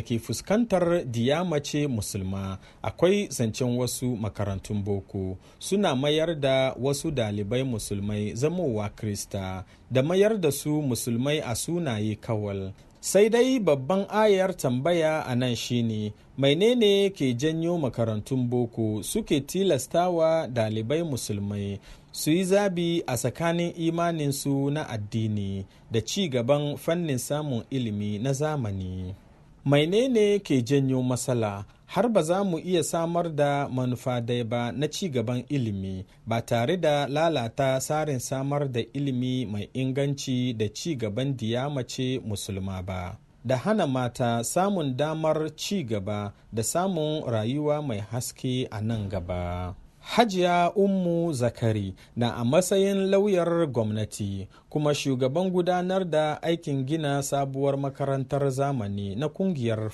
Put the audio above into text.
ke fuskantar mace musulma. Akwai zancen wasu makarantun boko suna mayar da wasu dalibai musulmai zamowa krista da mayar da su musulmai a sunaye kawal. Sai dai babban ayar tambaya a nan shine menene ke janyo makarantun boko suke tilastawa dalibai musulmai su yi zabi a tsakanin imaninsu na addini da ci gaban fannin samun ilimi na zamani. Menene ke janyo matsala har ba za mu iya samar da manufa dai ba na ci gaban ilimi ba tare da lalata tsarin samar da ilimi mai inganci da ci gaban mace musulma ba, da hana mata samun damar ci gaba da samun rayuwa mai haske a nan gaba. Hajiya Ummu Zakari na a matsayin lauyar gwamnati kuma shugaban gudanar da aikin gina sabuwar makarantar zamani na kungiyar